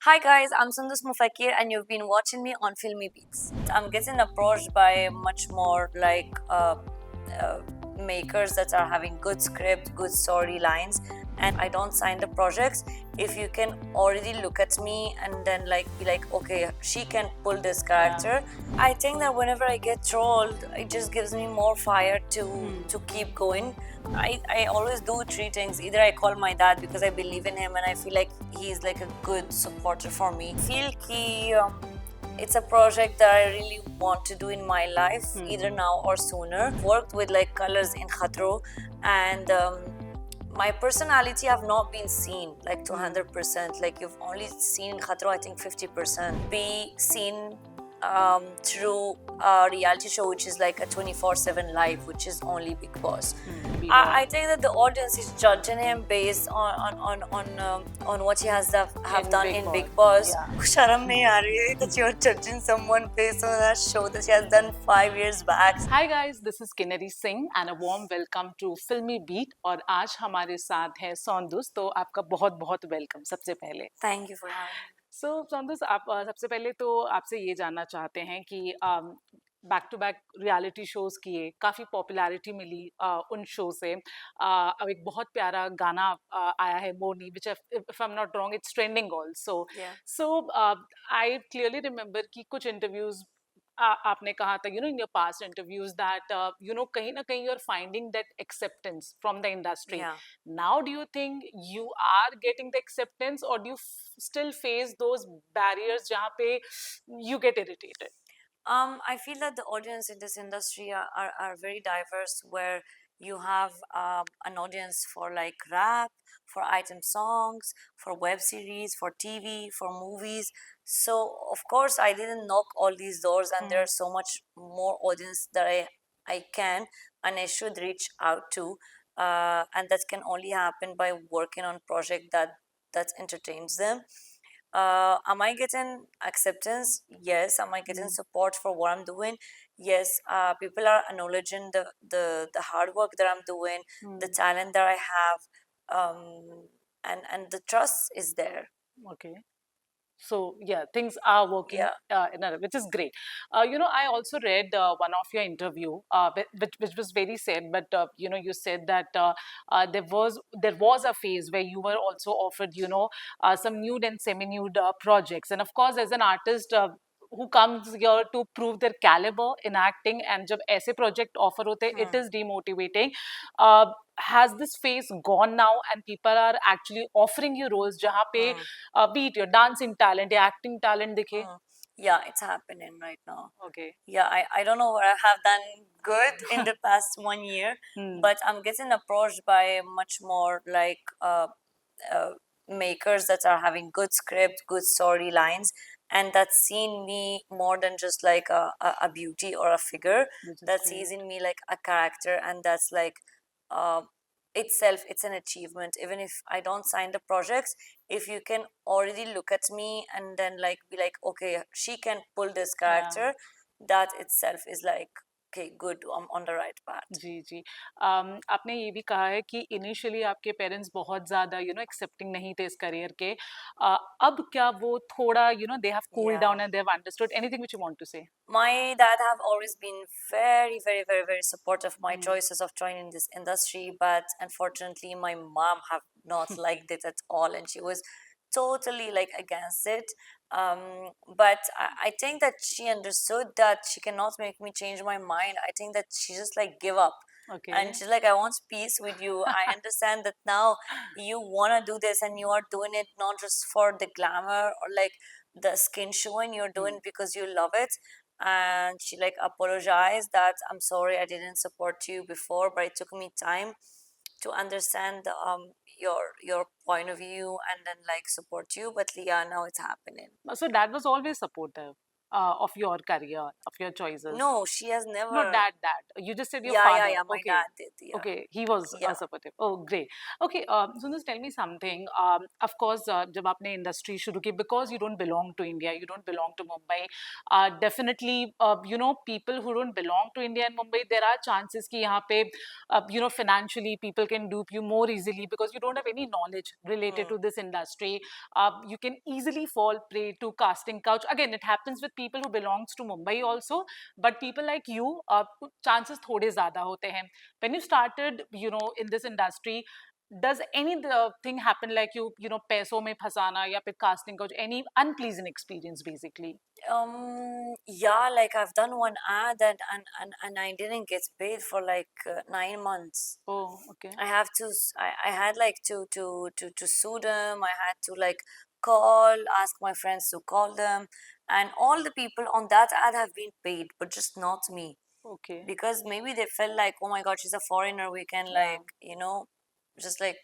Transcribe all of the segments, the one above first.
Hi guys, I'm Sundus Mufakir and you've been watching me on Filmy Beats. I'm getting approached by much more uh, makers that are having good script, good storylines, and I don't sign the projects. If you can already look at me and then be like, okay, she can pull this character. I think that whenever I get trolled, it just gives me more fire to keep going. I always do three things. Either I call my dad because I believe in him and I feel like he's like a good supporter for me. Feel ki it's a project that I really want to do in my life, either now or sooner. Worked with like colors in Khatro, and my personality have not been seen like to 100%. Like you've only seen Khatro, I think 50%. Be seen through a reality show which is like a 24/7 live, which is only Big Boss. I think that the audience is judging him based on what he have done in Big Boss. Sharam nahi aa rahi hai that you're judging someone based on that show that he has done 5 years back. Hi guys, this is Kinnari Singh and a warm welcome to Filmy Beat और आज हमारे साथ हैं सौंदुस तो आपका बहुत बहुत welcome सबसे पहले Thank you for having me. सौंदुस आप सबसे पहले तो आपसे ये जानना चाहते हैं कि back to back reality shows किए काफ़ी पॉपुलैरिटी मिली उन शो से अब एक बहुत प्यारा गाना आया है मोनी which if I am not wrong it's trending also Yeah. So I clearly remember कि कुछ इंटरव्यूज आपने कहा था in your past interviews that कहीं ना कहीं you are finding that acceptance from the industry Yeah. Now do you think you are getting the acceptance or do you still face those barriers जहाँ पे you get irritated? I feel that the audience in this industry are very diverse, where you have an audience for like rap, for item songs, for web series, for TV, for movies. So of course I didn't knock all these doors, and there's so much more audience that I can and I should reach out to, and that can only happen by working on project that entertains them. Am I getting acceptance? Yes. Am I getting support for what I'm doing? Yes. People are acknowledging the hard work that I'm doing, the talent that I have, and the trust is there. Okay. So yeah, things are working Yeah. which is great. I also read one of your interview, which was very sad, but you said that there was a phase where you were also offered, some nude and semi-nude projects, and of course, as an artist. Who comes here to prove their caliber in acting and जब ऐसे project offer होते it is demotivating. uh, has this phase gone now and people are actually offering you roles जहाँ पे be it your dancing talent या acting talent दिखे? Yeah, it's happening right now. Okay. Yeah, I don't know what I have done good in the past 1 year, but I'm getting approached by much more uh, makers that are having good script, good storylines, and that's seen me more than just like a beauty or a figure. Which is That great. sees in me like a character, and that's like uh, itself, it's an achievement. Even if I don't sign the projects, if you can already look at me and then like be like, okay, she can pull this character, that itself is like, okay, good, I'm on the right path. जी, जी। आपने ये भी कहा है कि initially आपके parents बहुत ज़्यादा accepting नहीं थे इस करियर के। अब क्या वो थोड़ा they have cooled Yeah. Down and they have understood anything which you want to say? My dad have always been very, very, very, very supportive of my choices of joining this industry, but unfortunately my mom have not liked it at all, and she was totally like against it. But I think that she understood that she cannot make me change my mind. I think that she just like give up. Okay. And she's like, I want peace with you. I understand that now you want to do this and you are doing it not just for the glamour or like the skin showing, you're doing it because you love it. And she like apologized that I'm sorry I didn't support you before, but it took me time to understand your point of view and then like support you. But yeah, now it's happening. So dad was always supportive. of your career, of your choices? No, she has No, never. dad. You just said your Yeah, yeah, father. yeah. My Okay. dad did. Yeah, Okay, he was yeah. supportive. Oh, great. Okay, so just tell me something. Of course, जब आपने industry शुरू की, because you don't belong to India, you don't belong to Mumbai. Definitely, people who don't belong to India and Mumbai, there are chances कि यहाँ पे, financially people can dupe you more easily because you don't have any knowledge related Hmm. to this industry. You can easily fall prey to casting couch. Again, it happens with people who belongs to Mumbai also, but people like you, chances थोड़े ज़्यादा होते हैं. When you started, in this industry, does any thing happen like पैसों में फंसाना या फिर casting couch, any unpleasant experience basically? Yeah, like I've done one ad and I didn't get paid for like 9 months. Oh, okay. I have to. I had like to sue them. I had to like call, ask my friends to call them, and all the people on that ad have been paid, but just not me, Okay. because maybe they felt like, oh my god, she's a foreigner. We can Yeah. like just like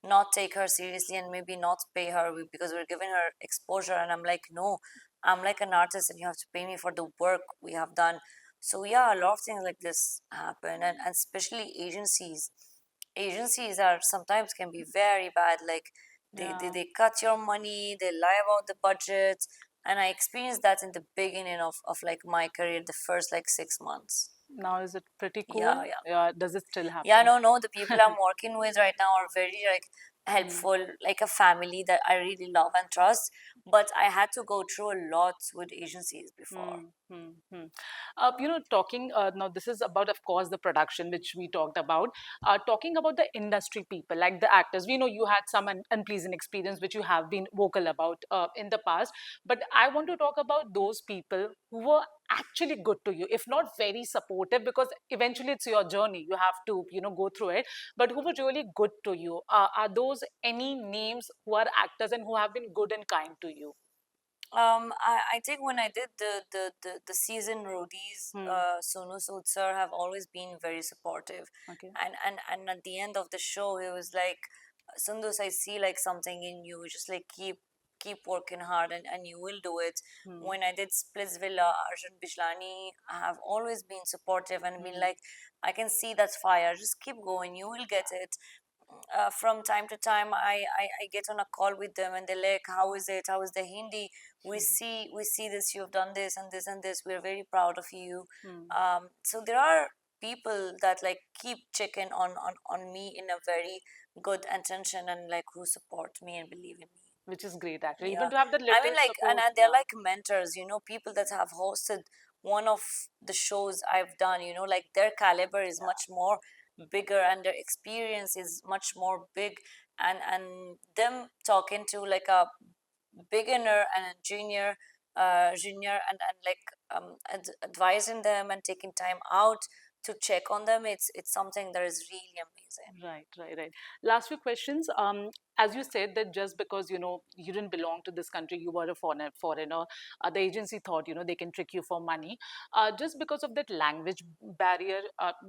not take her seriously and maybe not pay her because we're giving her exposure. And I'm like, no, I'm like an artist and you have to pay me for the work we have done. So yeah, a lot of things like this happen, and especially agencies are sometimes can be very bad. Like Yeah. they cut your money, they lie about the budget, and I experienced that in the beginning of like my career, the first like 6 months. Now is it pretty Yeah, cool? yeah. Yeah. Does it still Yeah, happen? no, the people I'm working with right now are very like Hmm. helpful, like a family that I really love and trust. But I had to go through a lot with agencies before. Hmm, hmm, hmm. Talking now, this is about, of course, the production which we talked about. Talking about the industry people, like the actors, we know you had some unpleasant experience which you have been vocal about in the past. But I want to talk about those people who were actually good to you, if not very supportive, because eventually it's your journey. You have to, go through it. But who were really good to you? Are those any names who are actors and who have been good and kind to you? I think when I did the season roadies, Hmm. Sonu Sood sir have always been very supportive, Okay. and at the end of the show, he was like, Sundus, I see like something in you. Just like keep working hard, and you will do it. Hmm. When I did Splitsvilla, Arjun Bijlani have always been supportive and been Hmm. like, I can see that fire. Just keep going. You will get it. From time to time I get on a call with them and they're like, how is it, how is the Hindi, we see this, you've done this and this and this, we're very proud of you. Hmm. So there are people that like keep checking on me in a very good intention and like who support me and believe in me. Which is great actually. Even Yeah, to have that I little mean, like, support. and they're Yeah. like mentors, people that have hosted one of the shows I've done, like their caliber is much more bigger and their experience is much more big, and them talking to like a beginner and a junior and like advising them and taking time out to check on them, it's something that is really amazing. Right, right, right. Last few questions. As you said that just because you didn't belong to this country, you were a foreigner. The agency thought they can trick you for money. Just because of that language barrier,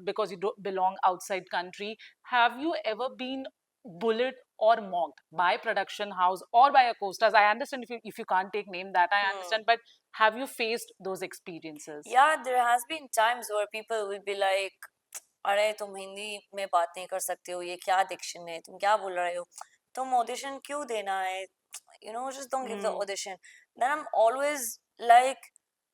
because you don't belong outside country, have you ever been bullied or mocked by production house or by a co-stars? I understand if you can't take name, that I Hmm. understand, but have you faced those experiences? Yeah, there has been times where people will be like, अरे तुम हिंदी में बात नहीं कर सकते हो, ये क्या डिक्शन है, तुम क्या बोल रहे हो, तुम ऑडिशन क्यों देना है, just don't give the Hmm. audition. Then I'm always like,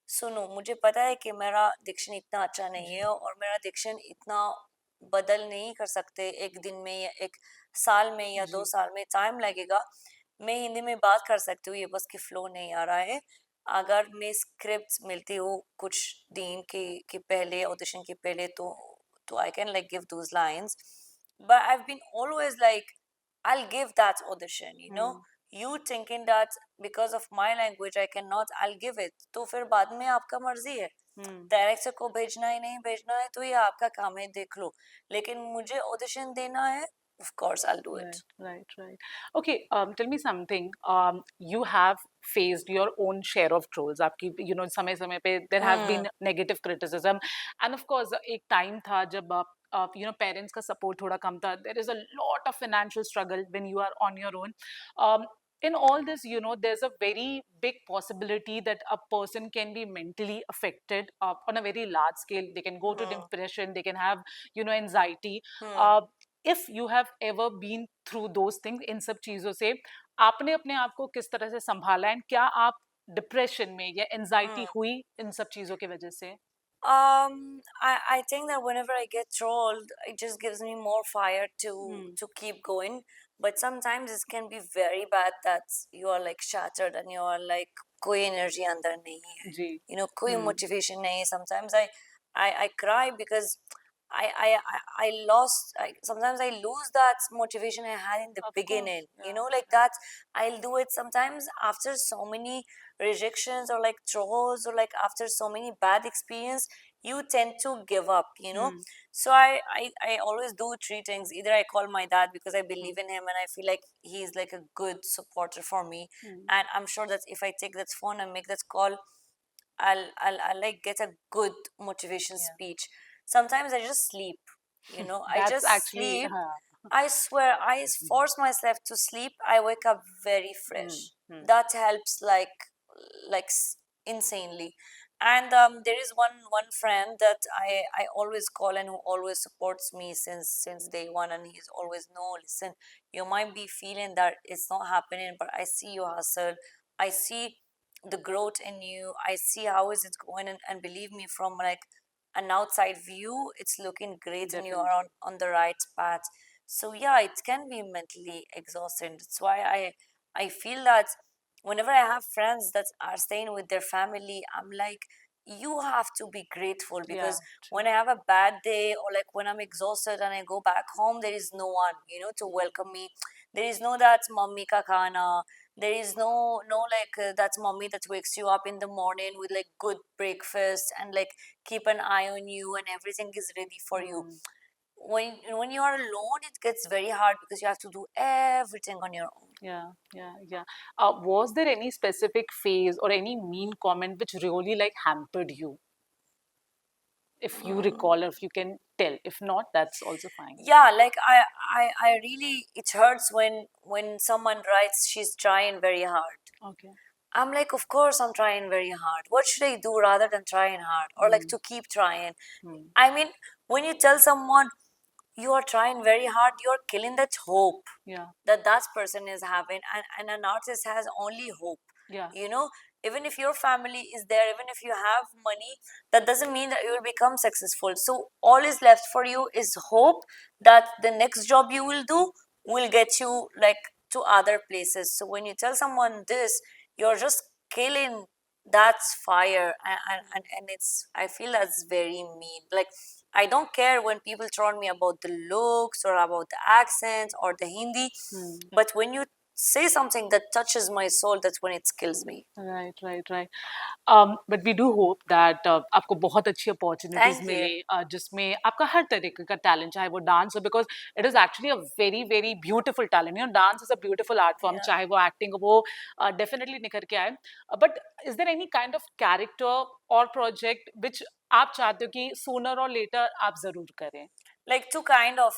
सुनो, मुझे पता है कि मेरा डिक्शन इतना अच्छा नहीं है और मेरा डिक्शन इतना बदल नहीं कर सकते एक दिन में या एक साल में या दो जी. साल में, टाइम लगेगा. मैं हिंदी में बात कर सकती हूँ, ये बस की फ्लो नहीं आ रहा है. अगर मैं स्क्रिप्ट मिलती हूँ कुछ दिन के पहले, ऑडिशन के पहले, तो I can like give those lines. But I've been always like, I'll give that audition, Hmm. you thinking that because of my language I cannot, I'll give it. तो फिर बाद में आपका मर्जी है, Hmm. डायरेक्टर को भेजना है नहीं भेजना है तो ये आपका काम है, देख लो. लेकिन मुझे ऑडिशन देना है, of course I'll do Right, it. right, right. Okay, tell me something. You have faced your own share of trolls. आपकी, समय समय पे there have Hmm. been negative criticism, and of course एक time था जब parents का support थोड़ा कम था. There is a lot of financial struggle when you are on your own. Um, in all this, there's a very big possibility that a person can be mentally affected on a very large scale. They can go to Hmm. depression, they can have, anxiety. Hmm. Uh, if you have ever been through those things, इन सब चीजों से आपने अपने आप को किस तरह से संभाला, एंड क्या आप डिप्रेशन में या एंजाइटी Hmm. हुई इन सब चीजों की वजह से? I think that whenever I get trolled, it just gives me more fire hmm, to keep going. But sometimes it can be very bad that you are like shattered and you are like कोई energy अंदर नहीं है. जी, You know, कोई हम्म, motivation नहीं है. Sometimes I cry because I lost. Sometimes I lose that motivation I had in the of course, beginning. You yeah, know, like that. I'll do it sometimes after so many rejections or like trolls or like after so many bad experience, you tend to give up, you know. Hmm, So I always do three things. Either I call my dad because I believe in him and I feel like he's like a good supporter for me, hmm, and I'm sure that if I take that phone and make that call, I'll like get a good motivation yeah. speech. Sometimes I just sleep, you know. I That's just actually, sleep. I swear, force myself to sleep. I wake up very hmm, fresh. hmm, That helps like insanely. And there is one friend that I always call and who always supports me since day one, and he's always, no, listen, you might be feeling that it's not happening, but I see your hustle. I see the growth in you. I see how is it going, and believe me, from like an outside view, it's looking great, and you are definitely. on the right path. So yeah, it can be mentally exhausting. That's why I feel that whenever I have friends that are staying with their family, I'm like, you have to be grateful, Yeah, because true. when I have a bad day or like when I'm exhausted and I go back home, there is no one, you know, to welcome me. There is no that mommy ka khana. There is no like that mommy that wakes you up in the morning with like good breakfast and like keep an eye on you and everything is ready for you. Mm, When you are alone, it gets very hard because you have to do everything on your own. yeah, yeah, yeah. Was there any specific phase or any mean comment which really like hampered you? If you recall, or if you can tell. If not, that's also fine. Yeah, like I really, it hurts when someone writes she's trying very hard. Okay. I'm like, of course I'm trying very hard. What should I do rather than trying hard or like Mm, to keep trying? mm, I mean, when you tell someone you are trying very hard, you're killing that hope yeah, that that person is having, and an artist has only hope, yeah. you know. Even if your family is there, even if you have money, that doesn't mean that you will become successful. So all is left for you is hope that the next job you will do will get you like to other places. So when you tell someone this, you're just killing that fire, and it's, I feel that's very mean. Like, I don't care when people troll me about the looks or about the accent or the Hindi, Hmm. but when you say something that touches my soul, that's when it kills me. Right, right, right. But we do hope that आपको बहुत अच्छी opportunities Thank you. मिले, जिसमें आपका हर तरीके का talent, चाहे वो dance हो, because it is actually a very very beautiful talent. Dance is a beautiful art form. Yeah. चाहे वो acting हो, वो definitely निखर के आए. But is there any kind of character or project which आप चाहते हो कि sooner or later आप जरूर करें? Like two kind of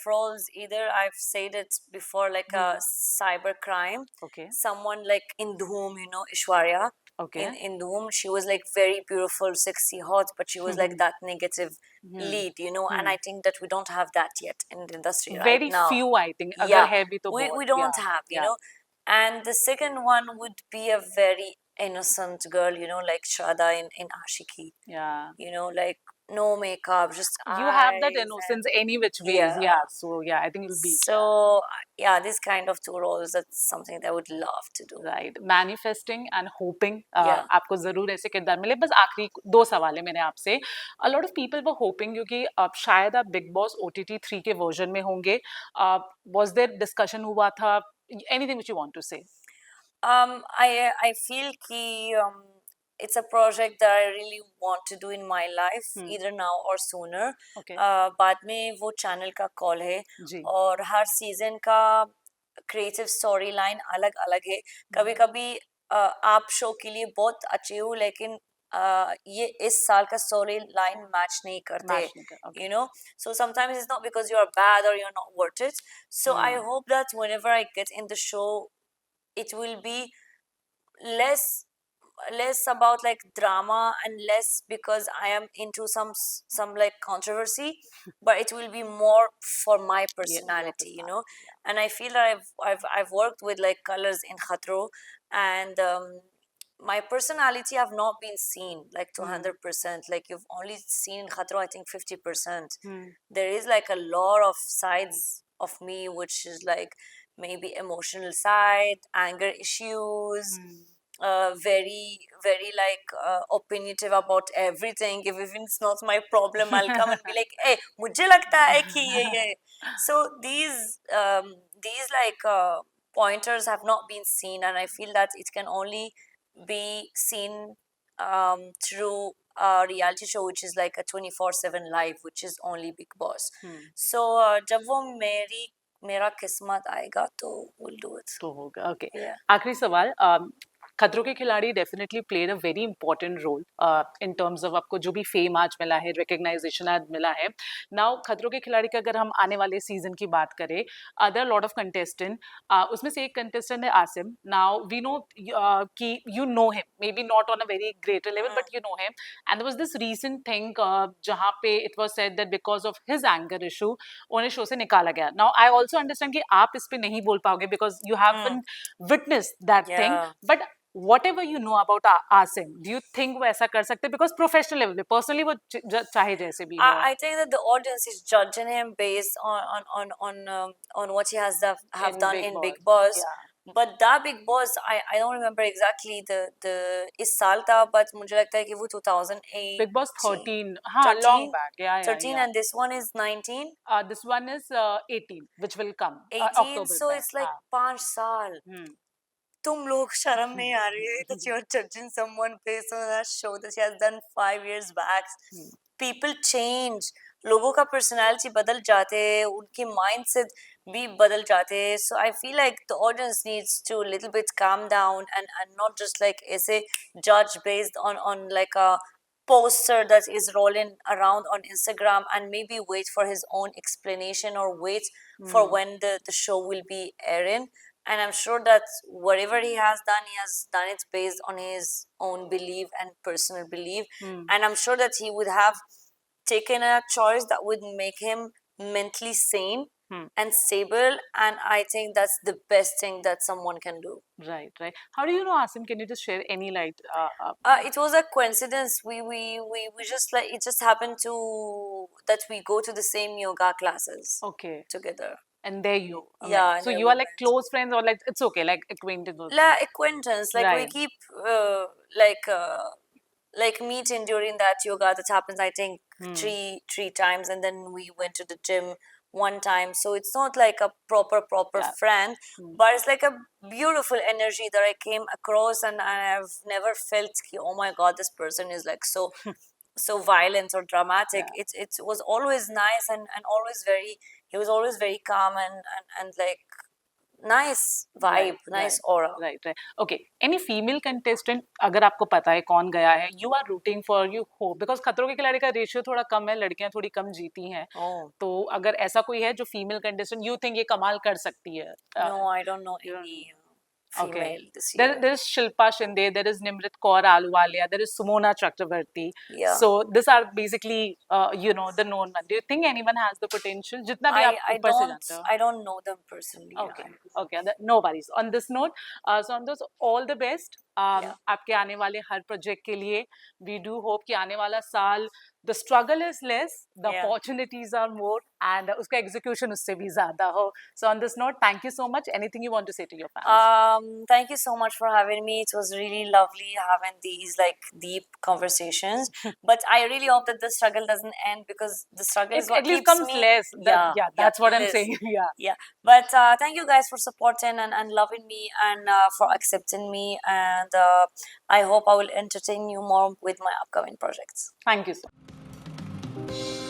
roles. Either I've said it before, like a Hmm. cyber crime, Okay. someone like in Dhoom, you know, Ishwarya. Okay. In Dhoom, she was like very beautiful, sexy, hot, but she was like Hmm. that negative Hmm. lead, you know. And Hmm. I think that we don't have that yet in the industry right Very now. few, I think. अगर Yeah, है भी तो बहुत. we don't Yeah. have, you Yeah. know. And the second one would be a very innocent girl, you know, like Shada in Ashiki, Yeah. you know, like no makeup, just You have that eyes and innocence any which ways. yeah. Yeah. So yeah, I think it'll be, yeah. So yeah, this kind of two roles, that's something that I would love to do. Right, manifesting and hopping Yeah. आपको जरूर ऐसे किरदार मिले. बस आखिरी दो सवाल है मेरे आपसे. A lot of people were hoping क्योंकि शायद आप बिग बॉस OTT 3 के वर्जन में होंगे. वाज देयर डिस्कशन हुआ था? Anything which you want to say? I feel कि it's a project that I really want to do in my life, either now or sooner. Okay. बाद में वो channel का कॉल है, जी. और हर सीजन का क्रिएटिव स्टोरी लाइन अलग अलग है. कभी कभी आप शो के लिए बहुत अच्छे हो, लेकिन ये इस साल का स्टोरी लाइन मैच नहीं करते, मैच नहीं कर. Okay. you know. So sometimes it's not because you are bad or you're not worth it. So I hope that whenever I get in the show, it will be less about like drama and less because I am into some like controversy, but it will be more for my Yeah, personality, you know. yeah. And I feel that I've worked with like colors in Khatro, and my personality have not been seen like to 100%. Like you've only seen in Khatro, I think 50%. There is like a lot of sides of me, which is like maybe emotional side, anger issues, very like opinionative about everything. If even it's not my problem, I'll come and be like, hey, mujhe lagta hai ki ye. So these like pointers have not been seen, and I feel that it can only be seen through a reality show which is like a 24/7 live, which is only Big Boss. So जब वो मेरा किस्मत आएगा तो we'll do it. तो होगा okay Yeah. आखिरी सवाल खतरों के खिलाड़ी definitely played a very important role in terms of आपको जो भी फेम आज मिला है रिकग्नाइजेशन आज मिला है नाउ खतरों के खिलाड़ी का अगर हम आने वाले सीजन की बात करें अदर लॉट ऑफ कंटेस्टेंट उसमें से एक कंटेस्टेंट है आसिम नाउ वी नो कि you know him may be not on a very greater level but you know him and there was this recent thing जहाँ पे it was said that because of his anger issue उन्हें show से निकाला गया now I also understand कि आप इस पे नहीं बोल पाओगे because you have witnessed that thing Yeah. but whatever you know about Asim do you think वो ऐसा कर सकते because professional level पे personally वो चाहे जैसे भी हो I think that the audience is judging him based on what he has have In done Big in Boss, Big Boss. yeah. But that Big Boss, I don't remember exactly the इस साल था, but मुझे लगता है कि वो 2008 Big Boss 13 हाँ long back yeah 13 and this one is 19 this one is 18 which will come 18 October so में it's like हाँ 5 साल. तुम लोग शर्म नहीं आ रही है that you're judging someone based on that show that she has done 5 years back. People change. लोगों का personality बदल जाते हैं, उनके mindset भी बदल जाते हैं. So I feel like the audience needs to a little bit calm down and not just like ऐसे judge based on like a poster that is rolling around on Instagram, and maybe wait for his own explanation or wait for when the show will be airing. And I'm sure that whatever he has done it based on his own belief and personal belief. And I'm sure that he would have taken a choice that would make him mentally sane and stable. And I think that's the best thing that someone can do. right how do you know Asim can you just share any light It was a coincidence. We just like it just happened to that we go to the same yoga classes okay together. and there you Yeah, met. and So there you we are like met. close friends or like it's okay like acquainted or La acquaintance, like we Right. keep like meeting during that yoga that happens I think three times, and then we went to the gym one time. So it's not like a proper Yeah. friend, but it's like a beautiful energy that I came across, and I've never felt ki, oh my god, this person is like so violent or dramatic. It was always nice and always very, he was always very calm and like nice vibe, nice aura. right okay any female contestant अगर आपको पता है कौन गया है you are rooting for you hope because खतरों के खिलाड़ी का रेशियो थोड़ा कम है लड़कियां थोड़ी कम जीती हैं तो अगर ऐसा कोई है जो फीमेल कंटेस्टेंट you think ये कमाल कर सकती है No, I don't know any female this year. There is Shilpa Shinde, there is Nimrit Kaur Ahluwalia, there is Sumona Chakravarti. Yeah. So these are basically, the known one. Do you think anyone has the potential? जितना भी आप ऊपर से जानते हो. I don't know them personally. Okay, okay, no worries. On this note, so on those, all the best. आपके आने वाले हर प्रोजेक्ट के लिए we do hope कि आने वाला साल the struggle is less, the opportunities are more, and उसका execution उससे भी ज़्यादा हो. So on this note, thank you so much. Anything you want to say to your fans? Thank you so much for having me. It was really lovely having these like deep conversations. But I really hope that the struggle doesn't end, because the struggle is what at least keeps comes me. less. That's what I'm saying. Yeah. But thank you guys for supporting and loving me, and for accepting me. And I hope I will entertain you more with my upcoming projects. Thank you so much.